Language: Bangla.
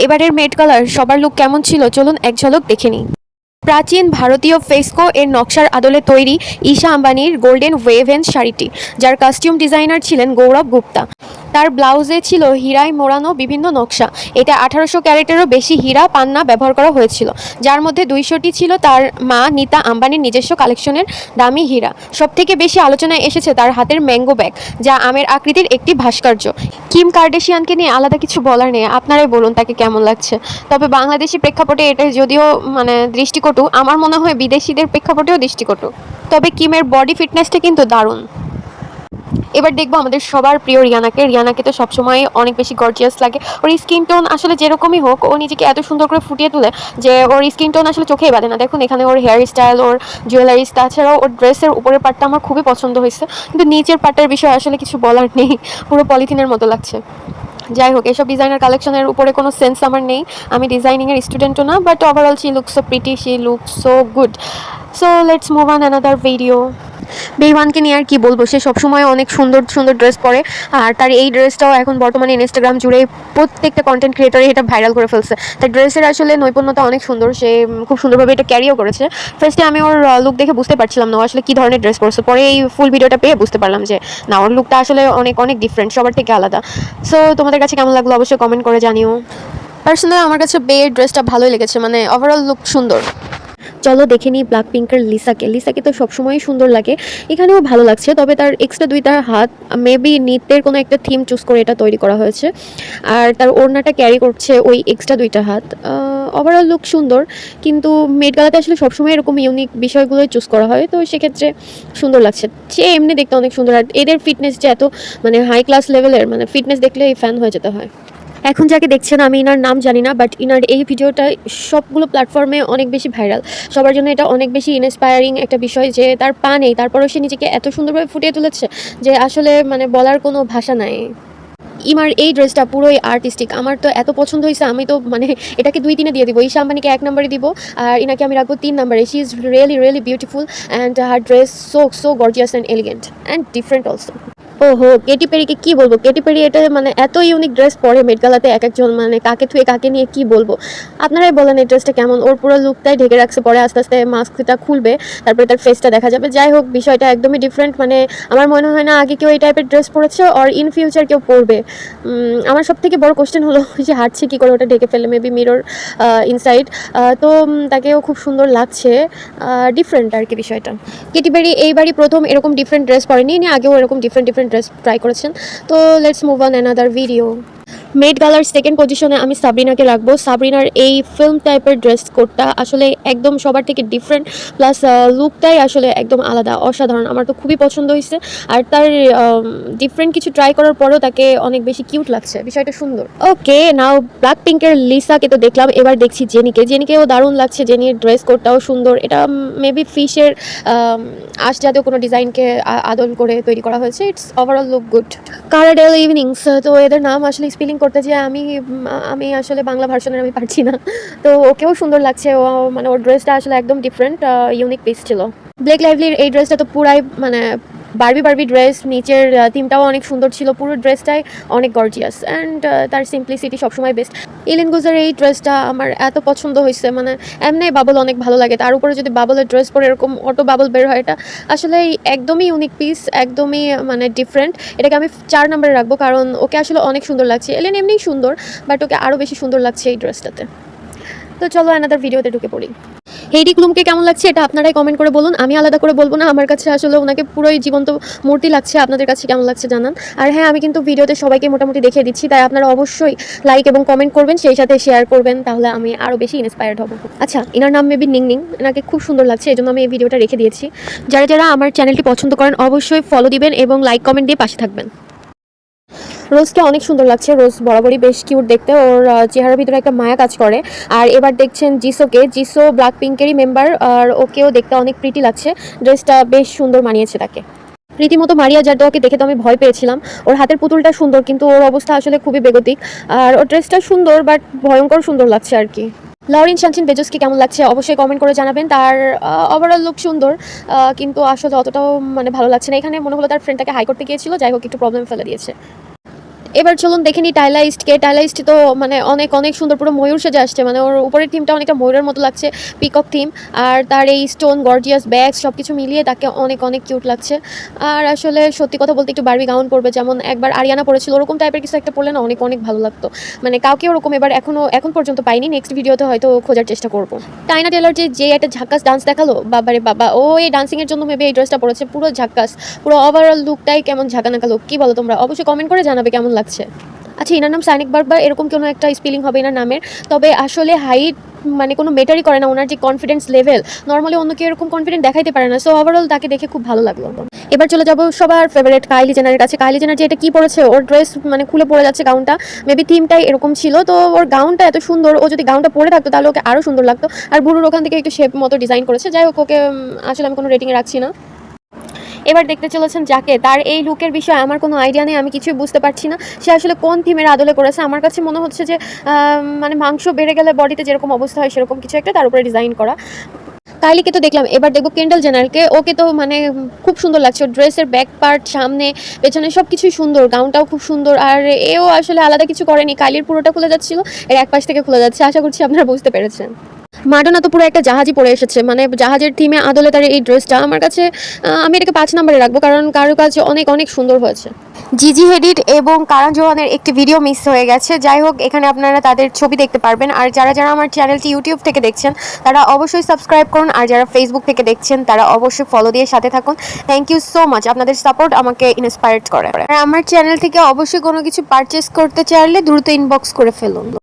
এবারের মেট গালার সবার লুক কেমন ছিল চলুন এক ঝলক দেখে নিই। প্রাচীন ভারতীয় ফেস্কো এর নকশার আদলে তৈরি ঈশা আম্বানির গোল্ডেন ওয়েভেন্স শাড়িটি, যার কাস্টিউম ডিজাইনার ছিলেন গৌরব গুপ্তা। তার ব্লাউজে ছিল হীরায় মোড়ানো বিভিন্ন নকশা। এটা 1800 ক্যারেটেরও বেশি হীরা পান্না ব্যবহার করা হয়েছিল, যার মধ্যে 200টি ছিল তার মা নীতা আম্বানির নিজস্ব কালেকশনের দামি হীরা। সবথেকে বেশি আলোচনায় এসেছে তার হাতের ম্যাঙ্গো ব্যাগ, যা আমের আকৃতির একটি ভাস্কর্য। কিম কার্ডাশিয়ানকে নিয়ে আলাদা কিছু বলার নেই, আপনারাই বলুন তাকে কেমন লাগছে। তবে বাংলাদেশি প্রেক্ষাপটে এটা যদিও দৃষ্টিকটু, আমার মনে হয় বিদেশিদের প্রেক্ষাপটেও দৃষ্টিকটু। তবে কিমের বডি ফিটনেসটা কিন্তু দারুণ। এবার দেখবো আমাদের সবার প্রিয় রিয়ানাকে। রিয়ানাকে তো সবসময় অনেক বেশি গর্জিয়াস লাগে। ওর স্কিন টোন আসলে যেরকমই হোক, ও নিজেকে এত সুন্দর করে ফুটিয়ে তুলে যে ওর স্কিন টোন আসলে চোখেই বাঁধে না। দেখুন এখানে ওর হেয়ার স্টাইল, ওর জুয়েলারিস, তাছাড়াও ওর ড্রেসের উপরের পার্টটা আমার খুবই পছন্দ হয়েছে, কিন্তু নিচের পার্টের বিষয়ে আসলে কিছু বলার নেই, পুরো পলিথিনের মতো লাগছে। যাই হোক, এসব ডিজাইনার কালেকশনের উপরে কোনো সেন্স আমার নেই, আমি ডিজাইনিংয়ের স্টুডেন্টও না, but overall she look so pretty, she look so good. So let's move on another video. বেইমানকে নিয়ে আর কি বলবো, সে সবসময় অনেক সুন্দর সুন্দর ড্রেস পরে, আর তার এই ড্রেসটাও এখন বর্তমানে ইনস্টাগ্রাম জুড়ে প্রত্যেকটা কন্টেন্ট ক্রিয়েটরে এটা ভাইরাল করে ফেলছে। তার ড্রেসের আসলে নৈপুণ্যতা অনেক সুন্দর, সে খুব সুন্দরভাবে এটা ক্যারিও করেছে। ফার্স্টে আমি ওর লুক দেখে বুঝতে পারছিলাম না ও আসলে কী ধরনের ড্রেস পরছে, পরে এই ফুল ভিডিওটা পেয়ে বুঝতে পারলাম যে না, ওর লুকটা আসলে অনেক অনেক ডিফারেন্ট, সবার থেকে আলাদা। সো তোমাদের কাছে কেমন লাগলো অবশ্যই কমেন্ট করে জানিও। পার্সোনালি আমার কাছে বেয়ের ড্রেসটা ভালোই লেগেছে, ওভারঅল লুক সুন্দর। চলো দেখে নিই ব্ল্যাক পিঙ্কের লিসাকে। লিসাকে তো সবসময়ই সুন্দর লাগে, এখানেও ভালো লাগছে, তবে তার এক্সট্রা দুইটা হাত মেবি নৃত্যের কোনো একটা থিম চুজ করে এটা তৈরি করা হয়েছে, আর তার ওড়নাটা ক্যারি করছে ওই এক্সট্রা দুইটা হাত। ওভারঅল লুক সুন্দর, কিন্তু মেট গালাতে আসলে সবসময় এরকম ইউনিক বিষয়গুলোই চুজ করা হয়, তো সেক্ষেত্রে সুন্দর লাগছে। সে এমনি দেখতে অনেক সুন্দর, আর এদের ফিটনেস যে এত হাই ক্লাস লেভেলের, ফিটনেস দেখলেই ফ্যান হয়ে যেতে হয়। এখন যাকে দেখছেন আমি ইনার নাম জানি না, বাট ইনার এই ভিডিওটা সবগুলো প্ল্যাটফর্মে অনেক বেশি ভাইরাল। সবার জন্য এটা অনেক বেশি ইন্সপায়ারিং একটা বিষয় যে তার পা নেই, তারপরেও সে নিজেকে এত সুন্দরভাবে ফুটিয়ে তুলেছে যে আসলে বলার কোনো ভাষা নাই। ইমার এই ড্রেসটা পুরোই আর্টিস্টিক, আমার তো এত পছন্দ হয়েছে, আমি তো এটাকে 2-3-এ দিয়ে দিব। ঈশা আম্বানিকে 1 নম্বরে দিব, আর ইনাকে আমি রাখবো 3 নম্বরে। She is really really beautiful and her dress so so gorgeous and elegant and different also. ওহো, কেটি পেরিকে কি বলবো, কেটি পেরি এটা এত ইউনিক ড্রেস পরে মেট গালাতে, এক একজন কাকে থুয়ে কাকে নিয়ে কি বলবো। আপনারাই বলেন এই ড্রেসটা কেমন। ওর পুরো লুকটাই ঢেকে রাখছে, পরে আস্তে আস্তে মাস্কটা খুলবে, তারপরে তার ফেসটা দেখা যাবে। যাই হোক, বিষয়টা একদমই ডিফারেন্ট, আমার মনে হয় না আগে কেউ এই টাইপের ড্রেস পরেছে, আর ইন ফিউচার কেউ পরবে। আমার সব থেকে বড় কোশ্চেন হলো যে হাঁটছে কী করে, ওটা ঢেকে ফেলে মেবি মিরর ইনসাইড। তো তাকেও খুব সুন্দর লাগছে, ডিফারেন্ট আর কি বিষয়টা। কেটি পেরি এইবারই প্রথম এরকম ডিফারেন্ট ড্রেস পরেনি, আগেও এরকম ডিফারেন্ট ডিফারেন্ট ড্রেস ট্রাই করেছেন। তো let's move on another video. Met গালার সেকেন্ড পজিশনে আমি সাবরিনাকে রাখবো। সাবরিনার এই ফিল্ম টাইপের ড্রেস কোডটা আসলে একদম সবার থেকে ডিফারেন্ট, প্লাস লুকটাই আসলে একদম আলাদা, অসাধারণ। আমার তো খুবই পছন্দ হয়েছে, আর তার ডিফারেন্ট কিছু ট্রাই করার পরেও তাকে অনেক বেশি কিউট লাগছে, বিষয়টা সুন্দর। ওকে, নাও ব্ল্যাক পিঙ্কের লিসাকে তো দেখলাম, এবার দেখছি জেনিকেও দারুণ লাগছে। জেনির ড্রেস কোডটাও সুন্দর, এটা মেবি ফিশের আঁশ জাতীয় কোনো ডিজাইনকে আদল করে তৈরি করা হয়েছে। It's overall look good. কারাডেল ইভিনিংস, তো এদের নাম আসলে স্পেলিং করতে যে আমি আসলে বাংলা ভার্সনের আমি পারছি না, তো ওকেও সুন্দর লাগছে। ও ওর ড্রেসটা আসলে একদম ডিফারেন্ট, ইউনিক পিস ছিল। ব্লেক লাইভলির এই ড্রেসটা তো পুরাই বারবি ড্রেস, নিচের থিমটাও অনেক সুন্দর ছিল, পুরো ড্রেসটাই অনেক গর্জিয়াস অ্যান্ড তার সিম্পলিসিটি সবসময় বেস্ট। ইলিন গুজার এই ড্রেসটা আমার এত পছন্দ হয়েছে, এমনি বাবল অনেক ভালো লাগে, তার উপরে যদি বাবলের ড্রেস পরে এরকম অটো বাবল বের হয়, এটা আসলে একদমই ইউনিক পিস, একদমই ডিফারেন্ট। এটাকে আমি 4 নম্বরে রাখবো, কারণ ওকে আসলে অনেক সুন্দর লাগছে। এলিন এমনিই সুন্দর, বাট ওকে আরও বেশি সুন্দর লাগছে এই ড্রেসটাতে। তো চলো অ্যানাদার ভিডিওতে ঢুকে পড়ি। হেইডি ক্লুমকে কেমন লাগছে এটা আপনারাই কমেন্ট করে বলুন, আমি আলাদা করে বলবো না। আমার কাছে আসলে ওনাকে পুরোই জীবন্ত মূর্তি লাগছে, আপনাদের কাছে কেমন লাগছে জানান। আর হ্যাঁ, আমি কিন্তু ভিডিওতে সবাইকে মোটামুটি দেখিয়ে দিচ্ছি, তাই আপনারা অবশ্যই লাইক এবং কমেন্ট করবেন, সেই সাথে শেয়ার করবেন, তাহলে আমি আরও বেশি ইন্সপায়ার্ড হব। আচ্ছা, এনার নাম মেবি নিং, এনাকে খুব সুন্দর লাগছে, এই জন্য আমি এই ভিডিওটা রেখে দিয়েছি। যারা যারা আমার চ্যানেলটি পছন্দ করেন অবশ্যই ফলো দিবেন এবং লাইক কমেন্ট দিয়ে পাশে থাকবেন। রোজকে অনেক সুন্দর লাগছে, রোজ বরাবরই বেশ কিউট দেখতে, ওর চেহারার ভিতরে একটা মায়া কাজ করে। আর এবার দেখছেন জিসো ব্ল্যাক পিঙ্কেরই মেম্বার, আর ওকেও দেখতে অনেক প্রিটি লাগছে, ড্রেসটা বেশ সুন্দর মানিয়েছে তাকে। রীতিমতো মারিয়া জারদোয়াকে দেখে তো আমি ভয় পেয়েছিলাম। ওর হাতের পুতুলটা সুন্দর, কিন্তু ওর অবস্থা আসলে খুবই বেগতিক, আর ওর ড্রেসটা সুন্দর বাট ভয়ঙ্কর সুন্দর লাগছে আর কি। লরিন শানচিন বেজোসকে কেমন লাগছে অবশ্যই কমেন্ট করে জানাবেন। তার ওভারঅল লুক সুন্দর, কিন্তু আসলে অতটাও ভালো লাগছে না। এখানে মনে হলো তার ফ্রেন্ডটাকে হাই করতে গিয়েছিল, যাই হোক একটু প্রবলেম ফেলে দিয়েছে। এবার চলুন দেখে নিই টাইলা ইস্টকে। টাইলা ইস্ট তো মানে অনেক অনেক সুন্দর, পুরো ময়ূর সেজে আসছে, মানে ওর উপরের থিমটা অনেকটা ময়ূরের মতো লাগছে, পিকক থিম। আর তার এই স্টোন গর্জিয়াস ব্যাগ সব কিছু মিলিয়ে তাকে অনেক অনেক কিউট লাগছে। আর আসলে সত্যি কথা বলতে একটু বারবি গাউন পরবে, যেমন একবার আরিয়ানা পরেছিল, ওরকম টাইপের কিছু একটা পরলে না অনেক অনেক ভালো লাগতো। মানে কাউকে ওরকম এবার এখন পর্যন্ত পাইনি, নেক্সট ভিডিওতে হয়তো খোঁজার চেষ্টা করবো। টাইনা টেলর যে একটা ঝাক্কাস ডান্স দেখালো, বাবারে বাবা, ও এই ডান্সিংয়ের জন্য মেবি এই ড্রেসটা পরেছে, পুরো ঝাক্কাস, পুরো ওভারঅল লুকটাই কেমন ঝাঁকানাকা লুক। কী বলো তোমরা? অবশ্যই কমেন্ট করে জানাবে কেমন লাগছে। আচ্ছা, এনার নাম সাইনিক বার্বার, এরকম কোনো একটা স্পেলিং হবে এনার নামের। তবে আসলে হাইট মানে কোনো ম্যাটারই করে না, ওনার যে কনফিডেন্স লেভেল, নর্মালি অন্য কেউ এরকম কনফিডেন্ট দেখাইতে পারে না। সো ওভারঅল তাকে দেখে খুব ভালো লাগলো। এবার চলে যাবো সবার ফেভারিট কাইলি জেনারের কাছে। কাইলি জেনার যে এটা কী পরেছে, ওর ড্রেস মানে খুলে পড়ে যাচ্ছে গাউনটা, মেবি থিমটাই এরকম ছিল। তো ওর গাউনটা এত সুন্দর, ও যদি গাউনটা পরে থাকতো তাহলে ওকে আরও সুন্দর লাগতো। আর বুড়োর ওখান থেকে একটু শেপ মতো ডিজাইন করেছে, যাই হোক ওকে আসলে আমি কোনো রেটিংয়ে রাখছি না। এবার দেখতে চলেছেন যাকে, তার এই লুকের বিষয়ে আমার কোনো আইডিয়া নেই, আমি কিছুই বুঝতে পারছি না সে আসলে কোন থিমের আদলে করেছে। আমার কাছে মনে হচ্ছে যে মানে মাংস বেড়ে গেলে বডিতে যেরকম অবস্থা হয় সেরকম কিছু একটা, তার উপরে ডিজাইন করা। কাইলিকে তো দেখলাম, এবার দেখবো কেন্ডাল জেনারকে। ওকে তো মানে খুব সুন্দর লাগছে, ওর ড্রেসের ব্যাক পার্ট, সামনে পেছনে সব কিছুই সুন্দর, গাউনটাও খুব সুন্দর। আর এও আসলে আলাদা কিছু করেনি, কাইলির পুরোটা খুলে যাচ্ছিল, এর এক পাশ থেকে খুলে যাচ্ছে। আশা করছি আপনারা বুঝতে পেরেছেন। মাডোনা তো পুরো একটা জাহাজই পরে এসেছে, মানে জাহাজের থিমে আদলে তার এই ড্রেসটা আমার কাছে, আমি এটাকে 5 নম্বরে রাখবো, কারণ কারুকাজ অনেক অনেক সুন্দর হয়েছে। জিজি হেডিড এবং কারণ জোহানের একটি ভিডিও মিস হয়ে গেছে, যাই হোক এখানে আপনারা তাদের ছবি দেখতে পারবেন। আর যারা যারা আমার চ্যানেলটি ইউটিউব থেকে দেখছেন তারা অবশ্যই সাবস্ক্রাইব করুন, আর যারা ফেসবুক থেকে দেখছেন তারা অবশ্যই ফলো দিয়ে সাথে থাকুন। থ্যাংক ইউ সো মাচ, আপনাদের সাপোর্ট আমাকে ইন্সপায়ার্ড করে। আর আমার চ্যানেল থেকে অবশ্যই কোনো কিছু পারচেস করতে চাইলে দ্রুত ইনবক্স করে ফেলুন।